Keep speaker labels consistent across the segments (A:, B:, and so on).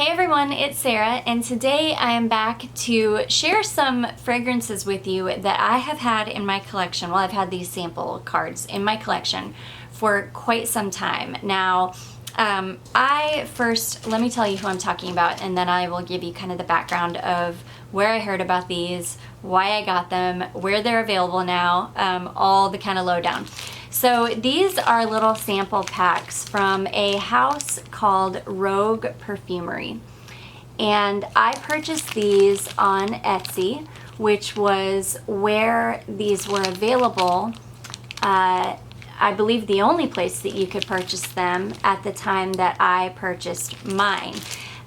A: Hey everyone, it's Sarah, and today I am back to share some fragrances with you that I have had in my collection. Well, I've had these sample cards in my collection for quite some time. Now, let me tell you who I'm talking about, and then I will give you kind of the background of where I heard about these, why I got them, where they're available now, all the kind of lowdown. So these are little sample packs from a house called Rogue Perfumery. And I purchased these on Etsy, which was where these were available. I believe the only place that you could purchase them at the time that I purchased mine.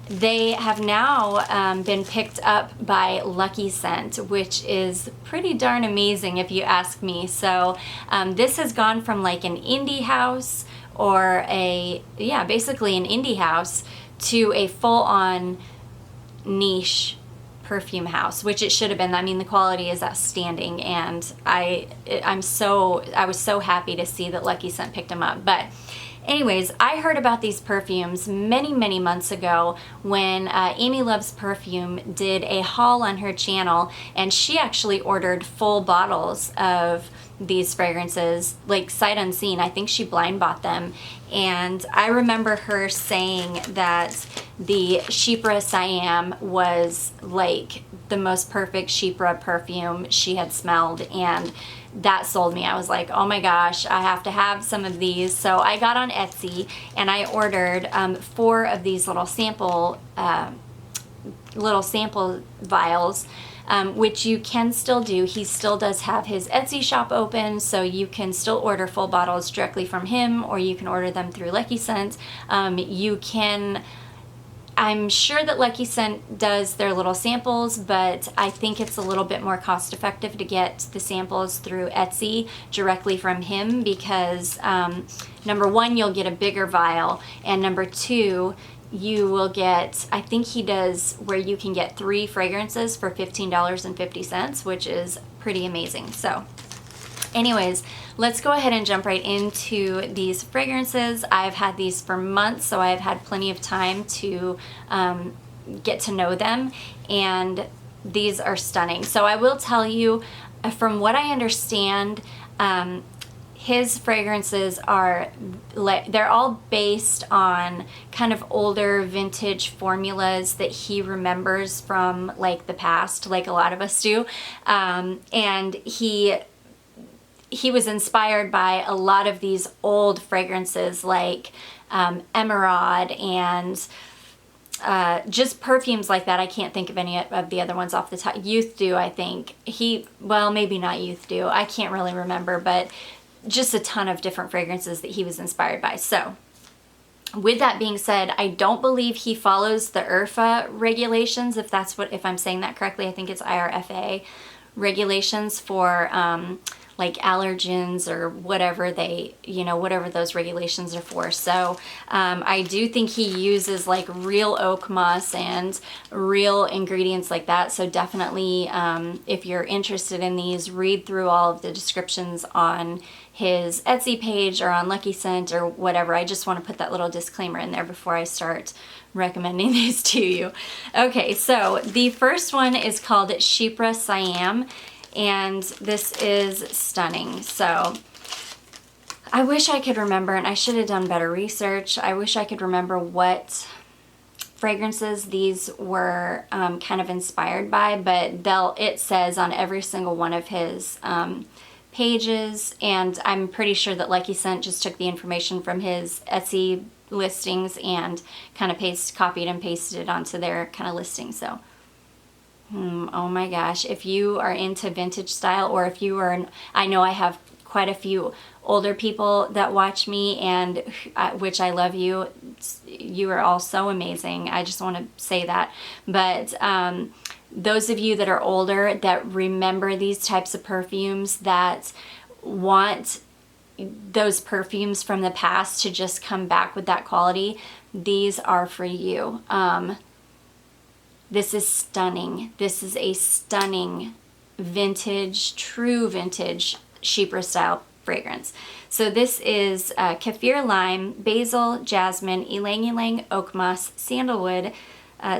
A: They have now been picked up by Lucky Scent, which is pretty darn amazing if you ask me. So this has gone from like an indie house or basically an indie house to a full-on niche perfume house, which it should have been. I mean, the quality is outstanding, and I was so happy to see that Lucky Scent picked them up. But anyways, I heard about these perfumes many months ago when Amy Loves Perfume did a haul on her channel, and she actually ordered full bottles of these fragrances, like sight unseen. I think she blind bought them, and I remember her saying that the Chypre Siam was like the most perfect Chypre perfume she had smelled, and that sold me. I was like, oh my gosh, I have to have some of these. So I got on Etsy and I ordered 4 of these little sample vials, which you can still do. He still does have his Etsy shop open, so you can still order full bottles directly from him, or you can order them through Lucky Scent. I'm sure that Lucky Scent does their little samples, but I think it's a little bit more cost effective to get the samples through Etsy directly from him because number one, you'll get a bigger vial, and number two, you will get, I think he does where you can get 3 fragrances for $15.50, which is pretty amazing. So anyways, let's go ahead and jump right into these fragrances. I've had these for months, so I've had plenty of time to get to know them, and these are stunning. So I will tell you, from what I understand, his fragrances are, they're all based on kind of older vintage formulas that he remembers from like the past, like a lot of us do, and he was inspired by a lot of these old fragrances like Emerald and just perfumes like that. I can't think of any of the other ones off the top. Youth Dew, I think. Well, maybe not Youth Dew. I can't really remember, but just a ton of different fragrances that he was inspired by. So with that being said, I don't believe he follows the IRFA regulations, if I'm saying that correctly. I think it's IRFA regulations for like allergens or whatever whatever those regulations are for. So I do think he uses like real oak moss and real ingredients like that. So definitely, if you're interested in these, read through all of the descriptions on his Etsy page or on Lucky Scent or whatever. I just want to put that little disclaimer in there before I start recommending these to you. Okay, so the first one is called Chypre Siam, and this is stunning. So I wish I could remember, and I should have done better research. I wish I could remember what fragrances these were kind of inspired by, but it says on every single one of his pages, and I'm pretty sure that Lucky Scent just took the information from his Etsy listings and kind of copied and pasted it onto their kind of listing. So oh my gosh, if you are into vintage style, or if you are, I know I have quite a few older people that watch me, and which I love you. You are all so amazing. I just want to say that. But those of you that are older that remember these types of perfumes, that want those perfumes from the past to just come back with that quality, these are for you. This is stunning. This is a stunning vintage, true vintage Chypre style fragrance. So this is kaffir lime, basil, jasmine, ylang ylang, oak moss, sandalwood,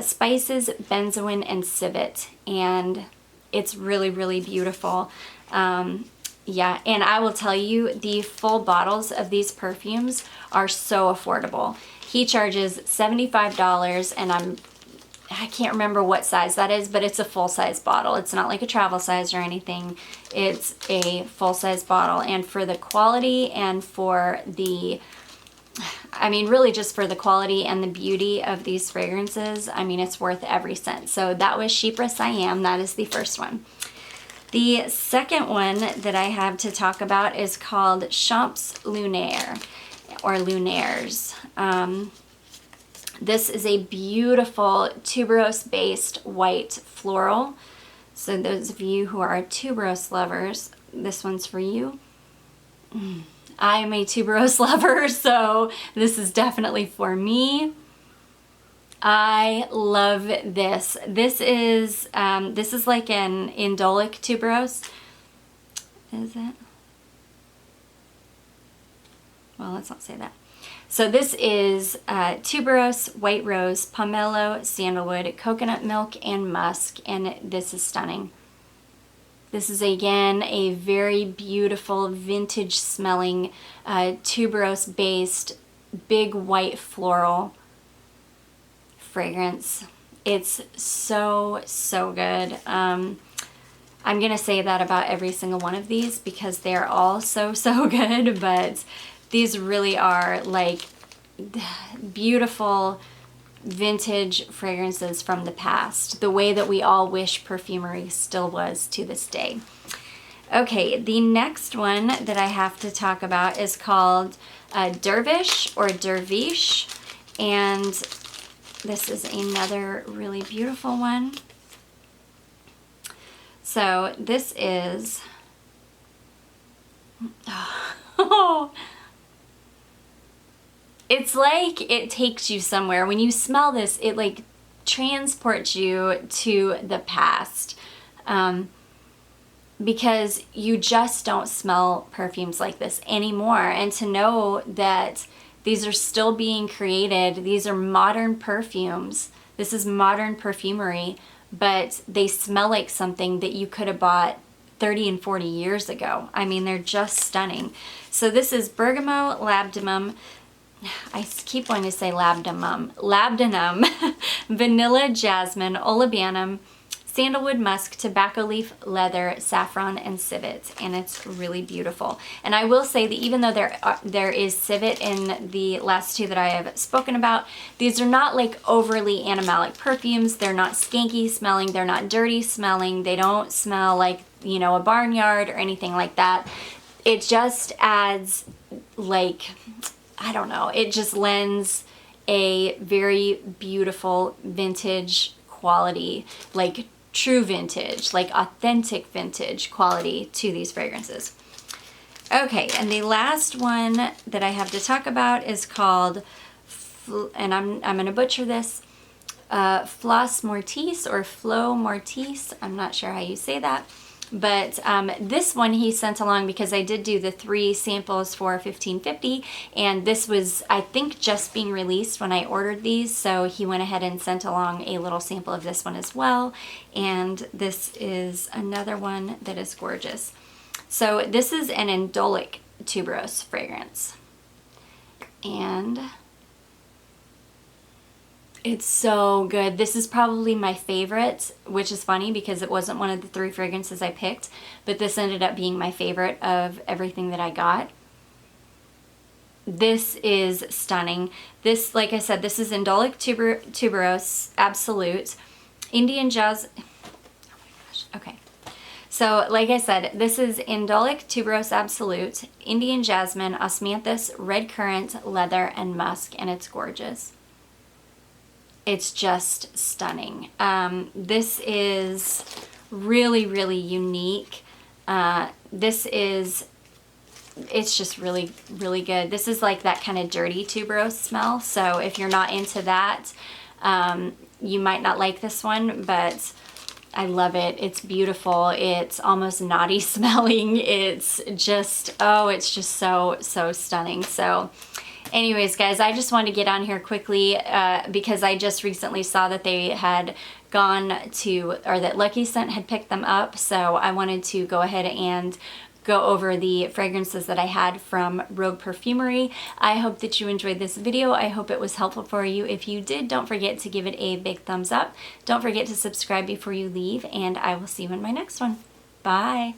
A: spices, benzoin, and civet. And it's really, really beautiful. Yeah, and I will tell you, the full bottles of these perfumes are so affordable. He charges $75, and I can't remember what size that is, but it's a full-size bottle. It's not like a travel size or anything. It's a full-size bottle, and for the quality and for the, I mean, really just for the quality and the beauty of these fragrances, I mean, it's worth every cent. So that was Chypre Siam. That is the first one. The second one that I have to talk about is called Champs Lunaires, or Lunaires. This is a beautiful tuberose-based white floral. So those of you who are tuberose lovers, this one's for you. I am a tuberose lover, so this is definitely for me. I love this. This is like an indolic tuberose. Is it? Well, let's not say that. So this is tuberose, white rose, pomelo, sandalwood, coconut milk, and musk, and this is stunning. This is again a very beautiful vintage smelling tuberose based big white floral fragrance. It's so, so good. I'm gonna say that about every single one of these because they're all so, so good, but these really are like beautiful vintage fragrances from the past, the way that we all wish perfumery still was to this day. Okay, the next one that I have to talk about is called Derviche or Derviche, and this is another really beautiful one. So this is, oh, it's like it takes you somewhere. When you smell this, it like transports you to the past, because you just don't smell perfumes like this anymore. And to know that these are still being created, these are modern perfumes, this is modern perfumery, but they smell like something that you could have bought 30 and 40 years ago. I mean, they're just stunning. So this is Bergamo Lab Dammam. I keep wanting to say Lab Dammam. Lab Dammam, vanilla, jasmine, olibanum, sandalwood, musk, tobacco leaf, leather, saffron, and civet, and it's really beautiful. And I will say that even though there is civet in the last two that I have spoken about, these are not like overly animalic perfumes. They're not skanky smelling. They're not dirty smelling. They don't smell like, you know, a barnyard or anything like that. It just adds like, I don't know, it just lends a very beautiful vintage quality, like true vintage, like authentic vintage quality to these fragrances. Okay, and the last one that I have to talk about is called, and I'm gonna butcher this, Flos Mortis or Flos Mortis. I'm not sure how you say that. But this one he sent along because I did do the 3 samples for $15.50, and this was, I think, just being released when I ordered these, so he went ahead and sent along a little sample of this one as well, and this is another one that is gorgeous. So this is an indolic tuberose fragrance, and it's so good. This is probably my favorite, which is funny because it wasn't one of the 3 fragrances I picked, but this ended up being my favorite of everything that I got. This is stunning. This, like I said, this is Indolic Tuberose Absolute, Indian Jazz. Oh my gosh, okay. So, like I said, this is Indolic Tuberose Absolute, Indian Jasmine, Osmanthus, Red Currant, Leather, and Musk, and it's gorgeous. It's just stunning. This is really, really unique. It's just really, really good. This is like that kind of dirty tuberose smell. So if you're not into that, you might not like this one, but I love it. It's beautiful. It's almost naughty smelling. It's just, oh, it's just so, so stunning. So Anyways, guys, I just wanted to get on here quickly because I just recently saw that they had gone to, or that Lucky Scent had picked them up, so I wanted to go ahead and go over the fragrances that I had from Rogue Perfumery. I hope that you enjoyed this video. I hope it was helpful for you. If you did, don't forget to give it a big thumbs up. Don't forget to subscribe before you leave, and I will see you in my next one. Bye.